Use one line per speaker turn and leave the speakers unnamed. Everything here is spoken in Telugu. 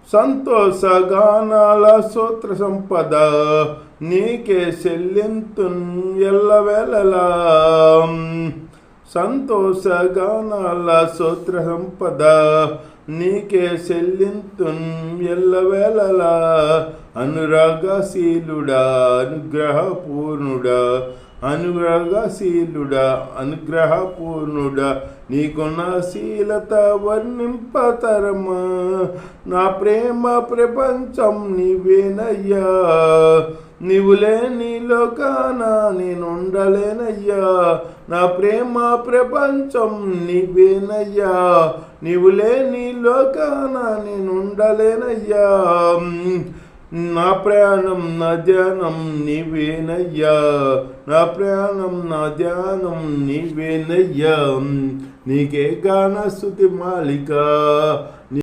సంతోష గానాల సూత్ర సంపద నీకే చెల్లింతున్ ఎల్లవేళలా. సంతోష గానాల సూత్ర సంపద నీకే చెల్లింతున్ ఎల్లవేళలా. అనురాగశీలుడా అనుగ్రహపూర్ణుడా, అనురాగశీలుడా అనుగ్రహపూర్ణుడా, నీకున్న శీలత వర్ణింపతరమా. నా ప్రేమ ప్రపంచం నీవేనయ్యా, నీవు లేని లోకాన నేనుండలేనయ్యా. నా ప్రేమ ప్రపంచం నీవేనయ్యా, నీవు లేని లోకాన నేనుండలేనయ్యా. నా ప్రాణం నా ధ్యానం నీవేనయ్యా, నా ప్రాణం నా ధ్యానం నీవేనయ్యా. నీకే గాన స్తుతి మాలిక